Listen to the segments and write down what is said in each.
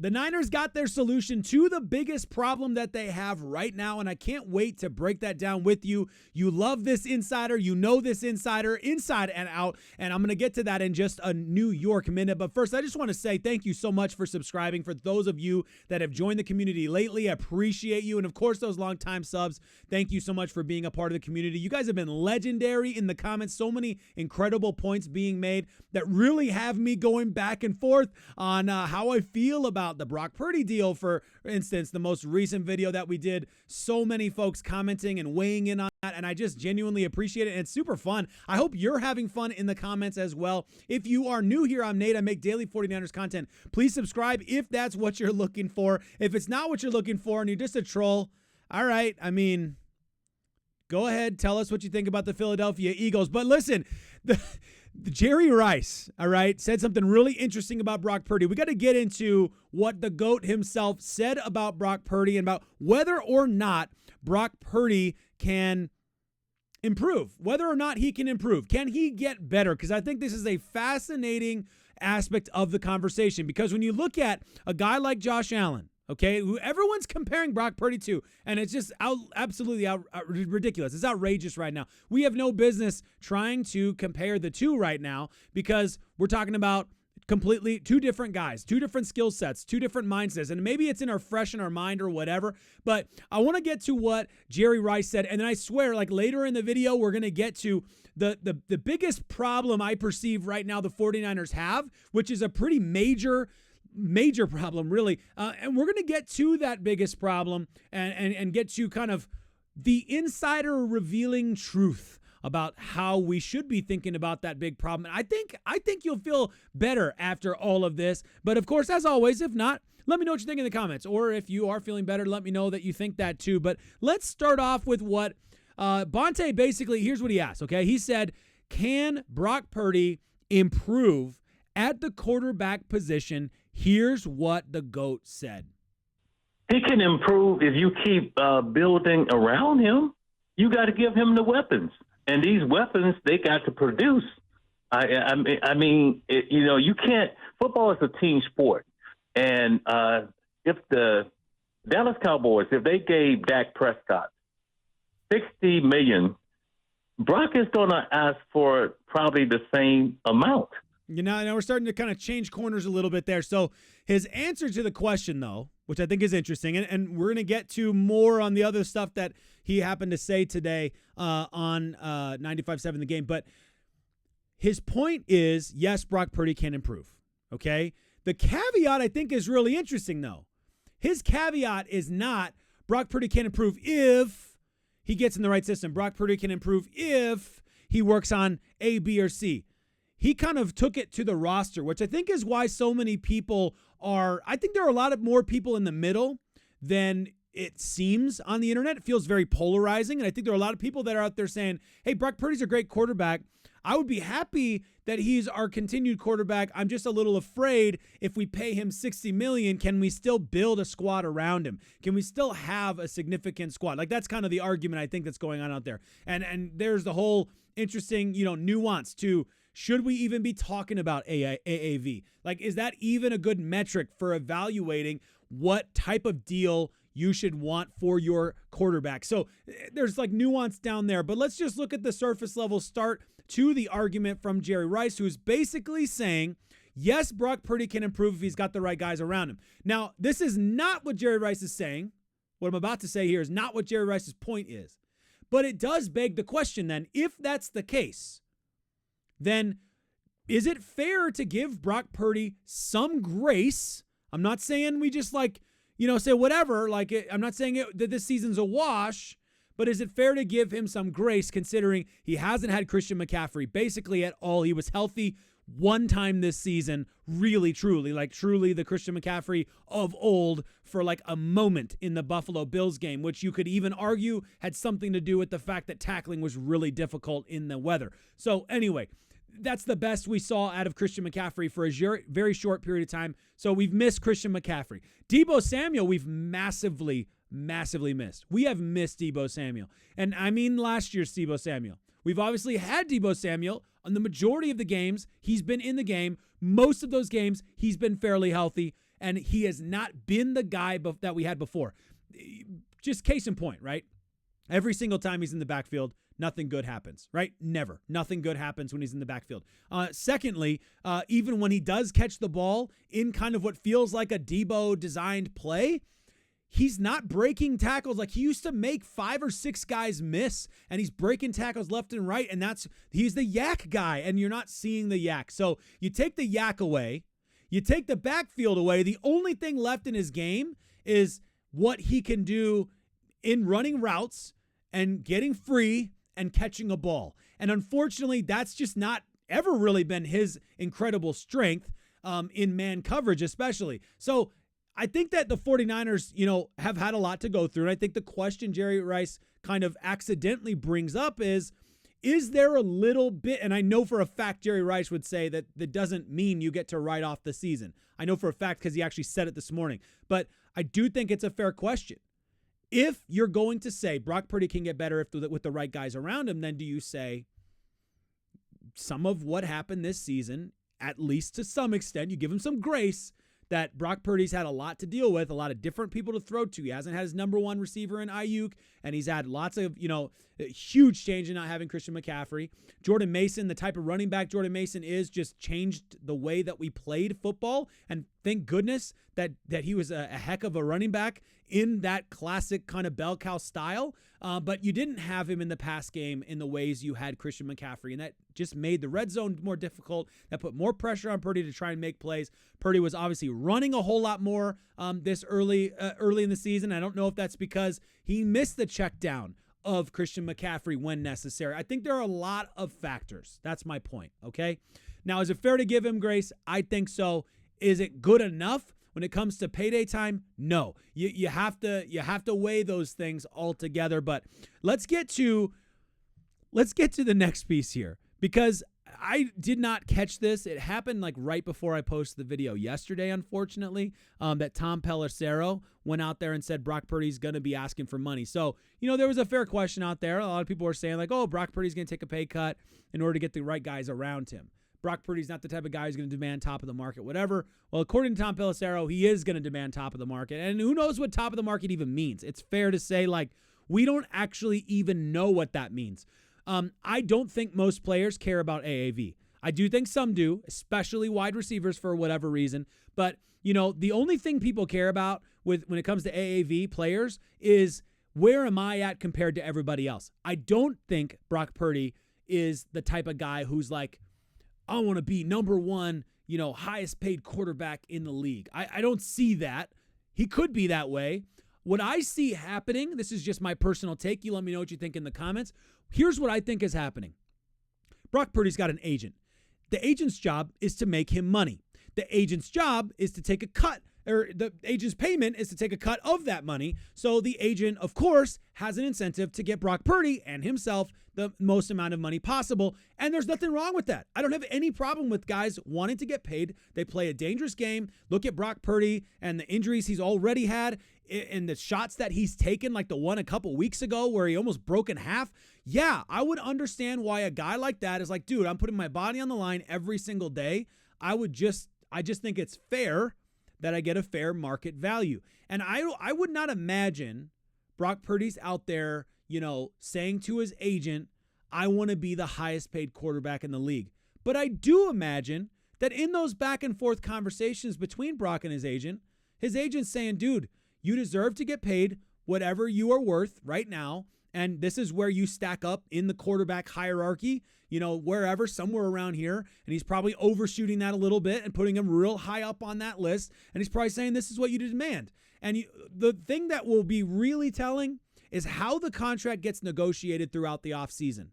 The Niners got their solution to the biggest problem that they have right now, and I can't wait to break that down with you. You love this insider. You know this insider inside and out, and I'm going to get to that in just a New York minute. But first, I just want to say thank you so much for subscribing. For those of you that have joined the community lately, I appreciate you. And, of course, those longtime subs, thank you so much for being a part of the community. You guys have been legendary in the comments. So many incredible points being made that really have me going back and forth on how I feel about the Brock Purdy deal, for instance, the most recent video that we did. So many folks commenting and weighing in on that, and I just genuinely appreciate it, and it's super fun. I hope you're having fun in the comments as well. If you are new here, I'm Nate. I make daily 49ers content. Please subscribe if that's what you're looking for. If it's not what you're looking for and you're just a troll, all right, I mean, go ahead, tell us what you think about the Philadelphia Eagles. But listen, the Jerry Rice, all right, said something really interesting about Brock Purdy. We got to get into what the GOAT himself said about Brock Purdy and about whether or not Brock Purdy can improve, whether or not he can improve. Can he get better? Because I think this is a fascinating aspect of the conversation, because when you look at a guy like Josh Allen, okay, who everyone's comparing Brock Purdy to, and it's just absolutely ridiculous. It's outrageous right now. We have no business trying to compare the two right now, because we're talking about completely two different guys, two different skill sets, two different mindsets, and maybe it's fresh in our mind or whatever, but I want to get to what Jerry Rice said, and then I swear, like later in the video, we're going to get to the biggest problem I perceive right now the 49ers have, which is a pretty major problem, really. And we're going to get to that biggest problem and get to kind of the insider revealing truth about how we should be thinking about that big problem. And I think you'll feel better after all of this. But of course, as always, if not, let me know what you think in the comments. Or if you are feeling better, let me know that you think that too. But let's start off with what Bonte basically, here's what he asked, okay? He said, can Brock Purdy improve at the quarterback position? Here's what the GOAT said. He can improve if you keep building around him. You got to give him the weapons. And these weapons, they got to produce. I mean, you can't – football is a team sport. And if the Dallas Cowboys, if they gave Dak Prescott $60 million, Brock is going to ask for probably the same amount. Now we're starting to kind of change corners a little bit there. So his answer to the question, though, which I think is interesting, and we're going to get to more on the other stuff that he happened to say today on 95.7 The Game. But his point is, yes, Brock Purdy can improve, okay? The caveat, I think, is really interesting, though. His caveat is not Brock Purdy can improve if he gets in the right system. Brock Purdy can improve if he works on A, B, or C. He kind of took it to the roster, which I think is why so many people I think there are a lot of more people in the middle than it seems on the internet. It feels very polarizing. And I think there are a lot of people that are out there saying, hey, Brock Purdy's a great quarterback. I would be happy that he's our continued quarterback. I'm just a little afraid if we pay him $60 million, can we still build a squad around him? Can we still have a significant squad? Like, that's kind of the argument I think that's going on out there. And there's the whole interesting, nuance to, should we even be talking about AAV? Like, is that even a good metric for evaluating what type of deal you should want for your quarterback? So there's like nuance down there, but let's just look at the surface level start to the argument from Jerry Rice, who's basically saying, yes, Brock Purdy can improve if he's got the right guys around him. Now, this is not what Jerry Rice is saying. What I'm about to say here is not what Jerry Rice's point is, but it does beg the question then, if that's the case, then is it fair to give Brock Purdy some grace? I'm not saying we just say whatever. I'm not saying that this season's a wash, but is it fair to give him some grace considering he hasn't had Christian McCaffrey basically at all? He was healthy one time this season, really, truly the Christian McCaffrey of old for like a moment in the Buffalo Bills game, which you could even argue had something to do with the fact that tackling was really difficult in the weather. So anyway, that's the best we saw out of Christian McCaffrey for a very short period of time. So we've missed Christian McCaffrey. Deebo Samuel, we've massively missed. We have missed Deebo Samuel. And I mean last year's Deebo Samuel. We've obviously had Deebo Samuel on the majority of the games. He's been in the game. Most of those games, he's been fairly healthy. and he has not been the guy that we had before. Just case in point, right? Every single time he's in the backfield, nothing good happens, right? Never. Nothing good happens when he's in the backfield. Secondly, even when he does catch the ball in kind of what feels like a Deebo designed play, he's not breaking tackles. Like, he used to make 5 or 6 guys miss, and he's breaking tackles left and right, and he's the yak guy, and you're not seeing the yak. So you take the yak away, you take the backfield away, the only thing left in his game is what he can do in running routes and getting free and catching a ball. And unfortunately, that's just not ever really been his incredible strength in man coverage especially. So I think that the 49ers, have had a lot to go through. And I think the question Jerry Rice kind of accidentally brings up is there a little bit, and I know for a fact Jerry Rice would say that doesn't mean you get to write off the season. I know for a fact because he actually said it this morning. But I do think it's a fair question. If you're going to say Brock Purdy can get better with the right guys around him, then do you say some of what happened this season, at least to some extent, you give him some grace, that Brock Purdy's had a lot to deal with, a lot of different people to throw to. He hasn't had his number one receiver in Aiyuk, and he's had lots of, huge change in not having Christian McCaffrey. Jordan Mason, the type of running back Jordan Mason is, just changed the way that we played football. And thank goodness that he was a heck of a running back in that classic kind of bell cow style. But you didn't have him in the pass game in the ways you had Christian McCaffrey. And that just made the red zone more difficult. That put more pressure on Purdy to try and make plays. Purdy was obviously running a whole lot more this early in the season. I don't know if that's because he missed the check down of Christian McCaffrey when necessary. I think there are a lot of factors. That's my point, okay? Now, is it fair to give him grace? I think so. Is it good enough when it comes to payday time? No. You have to weigh those things all together. But let's get to the next piece here, because I did not catch this. It happened like right before I posted the video yesterday, unfortunately, that Tom Pelissero went out there and said Brock Purdy's going to be asking for money. So, there was a fair question out there. A lot of people were saying like, oh, Brock Purdy's going to take a pay cut in order to get the right guys around him. Brock Purdy's not the type of guy who's going to demand top of the market, whatever. Well, according to Tom Pelissero, he is going to demand top of the market. And who knows what top of the market even means? It's fair to say, like, we don't actually even know what that means. I don't think most players care about AAV. I do think some do, especially wide receivers for whatever reason. But, the only thing people care about when it comes to AAV players is where am I at compared to everybody else? I don't think Brock Purdy is the type of guy who's like, I want to be number one, highest paid quarterback in the league. I don't see that. He could be that way. What I see happening, this is just my personal take. You let me know what you think in the comments. Here's what I think is happening. Brock Purdy's got an agent. The agent's job is to make him money. The agent's job is to take a cut, or the agent's payment is to take a cut of that money. So the agent, of course, has an incentive to get Brock Purdy and himself the most amount of money possible. And there's nothing wrong with that. I don't have any problem with guys wanting to get paid. They play a dangerous game. Look at Brock Purdy and the injuries he's already had and the shots that he's taken, like the one a couple weeks ago where he almost broke in half. Yeah, I would understand why a guy like that is like, dude, I'm putting my body on the line every single day. I just think it's fair that I get a fair market value. And I would not imagine Brock Purdy's out there, saying to his agent, I want to be the highest paid quarterback in the league. But I do imagine that in those back and forth conversations between Brock and his agent's saying, dude, you deserve to get paid whatever you are worth right now. And this is where you stack up in the quarterback hierarchy, wherever, somewhere around here. And he's probably overshooting that a little bit and putting him real high up on that list. And he's probably saying, this is what you demand. And the thing that will be really telling is how the contract gets negotiated throughout the offseason.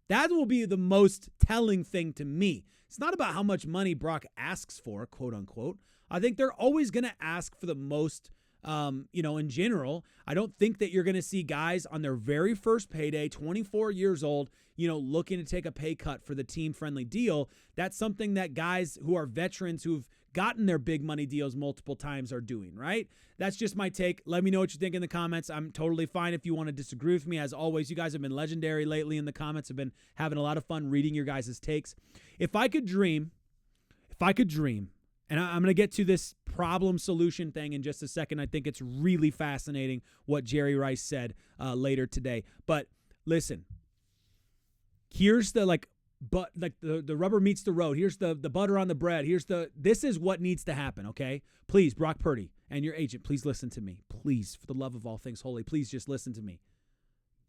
That will be the most telling thing to me. It's not about how much money Brock asks for, quote unquote. I think they're always going to ask for the most. In general, I don't think that you're going to see guys on their very first payday, 24 years old, looking to take a pay cut for the team-friendly deal. That's something that guys who are veterans who've gotten their big money deals multiple times are doing, right? That's just my take. Let me know what you think in the comments. I'm totally fine if you want to disagree with me. As always, you guys have been legendary lately in the comments. I've been having a lot of fun reading your guys' takes. If I could dream And I'm going to get to this problem solution thing in just a second. I think it's really fascinating what Jerry Rice said later today. But listen, here's the the rubber meets the road. Here's the butter on the bread. This is what needs to happen, okay? Please, Brock Purdy and your agent, please listen to me. Please, for the love of all things holy, please just listen to me.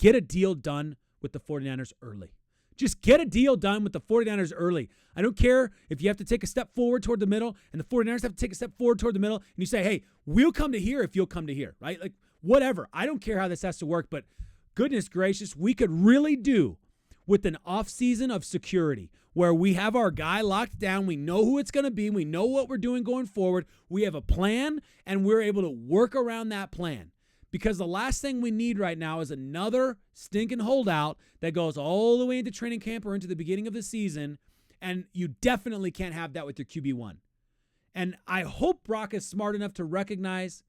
Get a deal done with the 49ers early. Just get a deal done with the 49ers early. I don't care if you have to take a step forward toward the middle and the 49ers have to take a step forward toward the middle and you say, hey, we'll come to here if you'll come to here, right? Like, whatever. I don't care how this has to work, but goodness gracious, we could really do with an offseason of security where we have our guy locked down. We know who it's going to be. We know what we're doing going forward. We have a plan, and we're able to work around that plan. Because the last thing we need right now is another stinking holdout that goes all the way into training camp or into the beginning of the season, and you definitely can't have that with your QB1. And I hope Brock is smart enough to recognize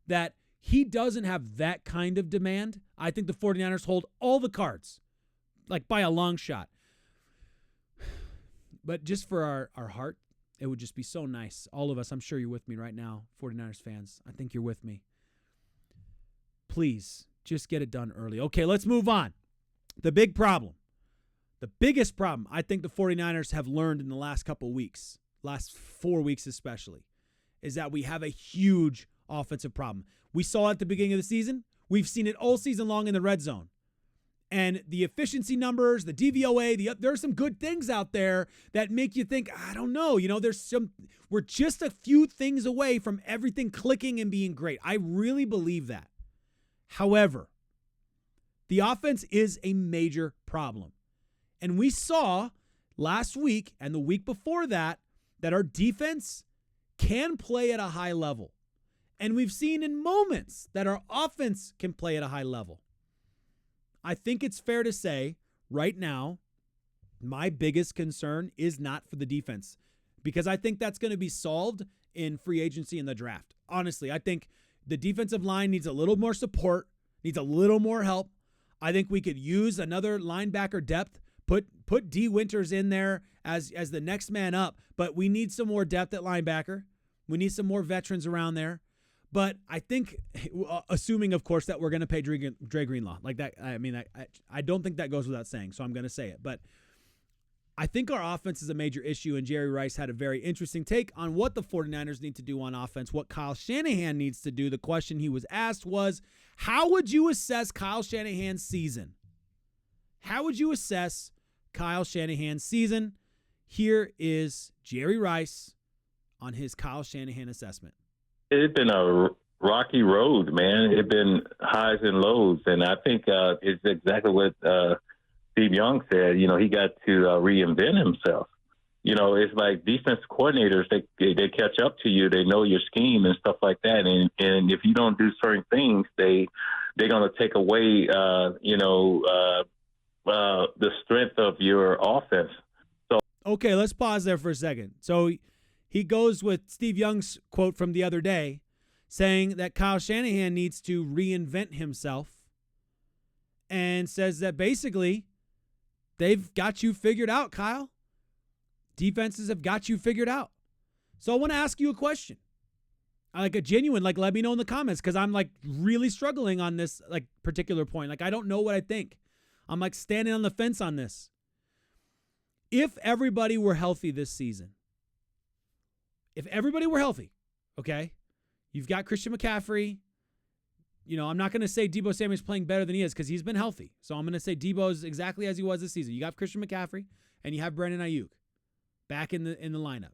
that he doesn't have that kind of demand. I think the 49ers hold all the cards, like by a long shot. But just for our heart, it would just be so nice. All of us, I'm sure you're with me right now, 49ers fans. I think you're with me. Please, just get it done early. Okay, let's move on. The big problem, the biggest problem I think the 49ers have learned in the last couple weeks, last 4 weeks especially, is that we have a huge offensive problem. We saw it at the beginning of the season. We've seen it all season long in the red zone. And the efficiency numbers, the DVOA, there are some good things out there that make you think, I don't know, we're just a few things away from everything clicking and being great. I really believe that. However, the offense is a major problem. And we saw last week and the week before that our defense can play at a high level. And we've seen in moments that our offense can play at a high level. I think it's fair to say right now, my biggest concern is not for the defense, because I think that's going to be solved in free agency and the draft. Honestly, I think the defensive line needs a little more support, needs a little more help. I think we could use another linebacker depth, put D. Winters in there as the next man up, but we need some more depth at linebacker. We need some more veterans around there. But I think, assuming, of course, that we're going to pay Dre Greenlaw. Like that, I don't think that goes without saying, so I'm going to say it. But I think our offense is a major issue, and Jerry Rice had a very interesting take on what the 49ers need to do on offense, what Kyle Shanahan needs to do. The question he was asked was, how would you assess Kyle Shanahan's season? How would you assess Kyle Shanahan's season? Here is Jerry Rice on his Kyle Shanahan assessment. It's been a rocky road, man. It's been highs and lows, and I think it's exactly what Steve Young said. He got to reinvent himself. It's like defense coordinators, they catch up to you. They know your scheme and stuff like that, and if you don't do certain things, they're going to take away the strength of your offense. So okay, let's pause there for a second. So he goes with Steve Young's quote from the other day, saying that Kyle Shanahan needs to reinvent himself, and says that basically they've got you figured out, Kyle. Defenses have got you figured out. So I want to ask you a question. Like a genuine, let me know in the comments, because I'm really struggling on this particular point. I don't know what I think. I'm standing on the fence on this. If everybody were healthy this season, if everybody were healthy, okay, you've got Christian McCaffrey. I'm not going to say Deebo Samuel's playing better than he is because he's been healthy. So I'm going to say Deebo's exactly as he was this season. You got Christian McCaffrey and you have Brandon Aiyuk back in the lineup.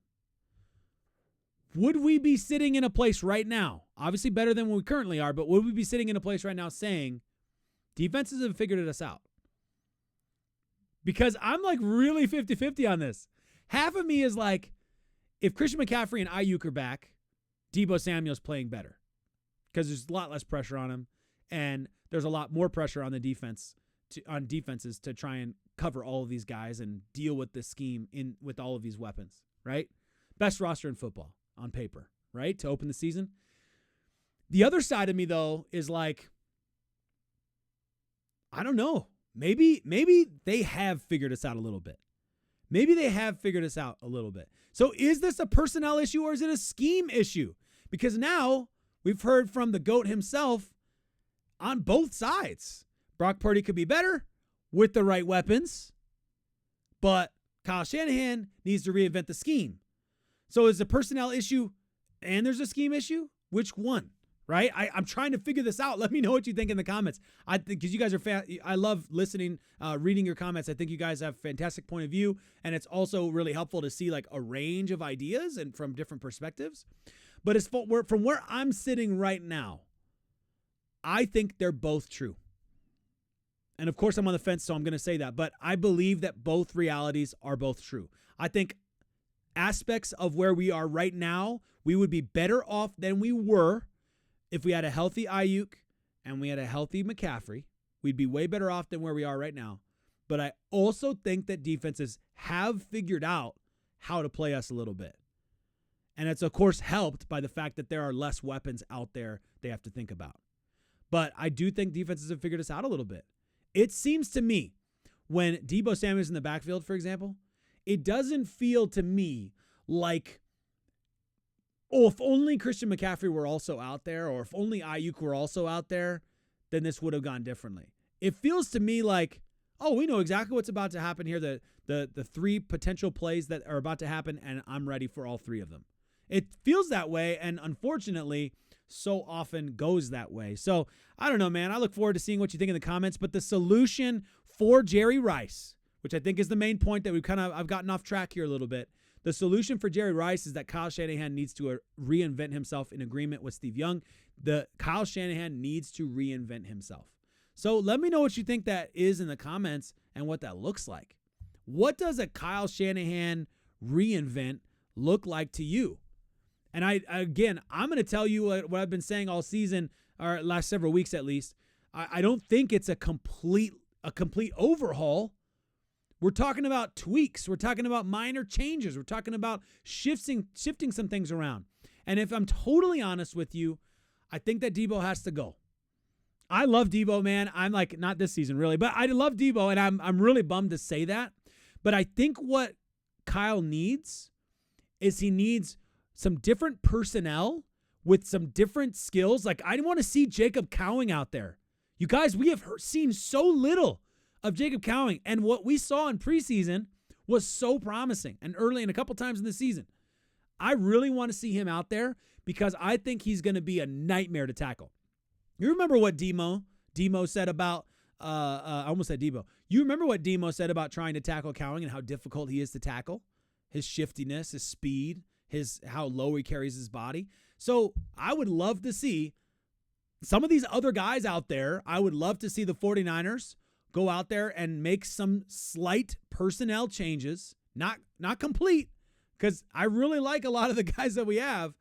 Would we be sitting in a place right now, obviously better than we currently are, but would we be sitting in a place right now saying defenses have figured us out? Because I'm really 50-50 on this. Half of me is if Christian McCaffrey and Aiyuk are back, Deebo Samuel's playing better because there's a lot less pressure on him, and there's a lot more pressure on the defenses to try and cover all of these guys and deal with this scheme with all of these weapons, right? Best roster in football on paper, right, to open the season. The other side of me, though, is I don't know. Maybe they have figured us out a little bit. Maybe they have figured us out a little bit. So is this a personnel issue or is it a scheme issue? Because now we've heard from the GOAT himself on both sides. Brock Purdy could be better with the right weapons, but Kyle Shanahan needs to reinvent the scheme. So is the personnel issue and there's a scheme issue? Which one? Right? I'm trying to figure this out. Let me know what you think in the comments. I think because you guys are I love listening, reading your comments. I think you guys have a fantastic point of view, and it's also really helpful to see like a range of ideas and from different perspectives. But as from where I'm sitting right now, I think they're both true. And of course, I'm on the fence, so I'm going to say that. But I believe that both realities are both true. I think aspects of where we are right now, we would be better off than we were if we had a healthy Aiyuk and we had a healthy McCaffrey. We'd be way better off than where we are right now. But I also think that defenses have figured out how to play us a little bit. And it's, of course, helped by the fact that there are less weapons out there they have to think about. But I do think defenses have figured us out a little bit. It seems to me when Deebo Samuel is in the backfield, for example, it doesn't feel to me like, oh, if only Christian McCaffrey were also out there, or if only Aiyuk were also out there, then this would have gone differently. It feels to me like, oh, we know exactly what's about to happen here, the three potential plays that are about to happen, and I'm ready for all three of them. It feels that way, and unfortunately, so often goes that way. So, I don't know, man. I look forward to seeing what you think in the comments, but the solution for Jerry Rice, which I think is the main point that I've gotten off track here a little bit. The solution for Jerry Rice is that Kyle Shanahan needs to reinvent himself in agreement with Steve Young. Kyle Shanahan needs to reinvent himself. So let me know what you think that is in the comments and what that looks like. What does a Kyle Shanahan reinvent look like to you? And I'm going to tell you what I've been saying all season, or last several weeks at least. I don't think it's a complete overhaul. We're talking about tweaks. We're talking about minor changes. We're talking about shifting some things around. And if I'm totally honest with you, I think that Deebo has to go. I love Deebo, man. I'm like, not this season really, but I love Deebo, and I'm really bummed to say that. But I think what Kyle needs is he needs some different personnel with some different skills. Like, I want to see Jacob Cowing out there. You guys, we have seen so little of Jacob Cowing, and what we saw in preseason was so promising, and early and a couple times in the season. I really want to see him out there because I think he's going to be a nightmare to tackle. You remember what Demo said about, I almost said Deebo. You remember what Demo said about trying to tackle Cowing and how difficult he is to tackle? His shiftiness, his speed, how low he carries his body. So I would love to see some of these other guys out there. I would love to see the 49ers go out there and make some slight personnel changes, not complete, because I really like a lot of the guys that we have.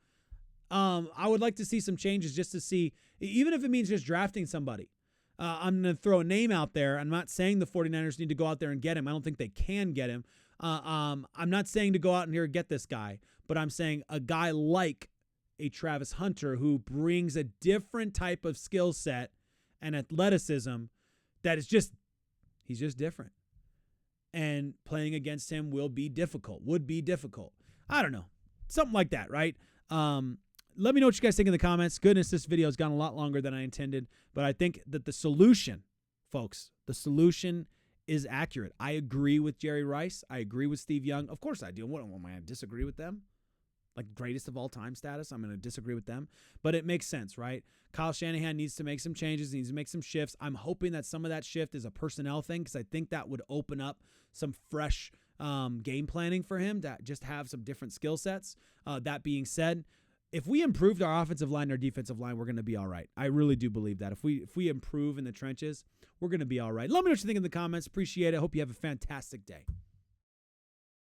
I would like to see some changes just to see, even if it means just drafting somebody. I'm going to throw a name out there. I'm not saying the 49ers need to go out there and get him. I don't think they can get him. I'm not saying to go out and here and get this guy, but I'm saying a guy like a Travis Hunter who brings a different type of skill set and athleticism that is he's just different. And playing against him would be difficult. I don't know. Something like that, right? Let me know what you guys think in the comments. Goodness, this video has gone a lot longer than I intended, but I think that the solution, folks, is accurate. I agree with Jerry Rice. I agree with Steve Young. Of course I do. What am I going to disagree with them? Like greatest of all time status, I'm going to disagree with them. But it makes sense, right? Kyle Shanahan needs to make some changes. He needs to make some shifts. I'm hoping that some of that shift is a personnel thing because I think that would open up some fresh game planning for him to just have some different skill sets. That being said, if we improved our offensive line and our defensive line, we're going to be all right. I really do believe that. If we improve in the trenches, we're going to be all right. Let me know what you think in the comments. Appreciate it. Hope you have a fantastic day.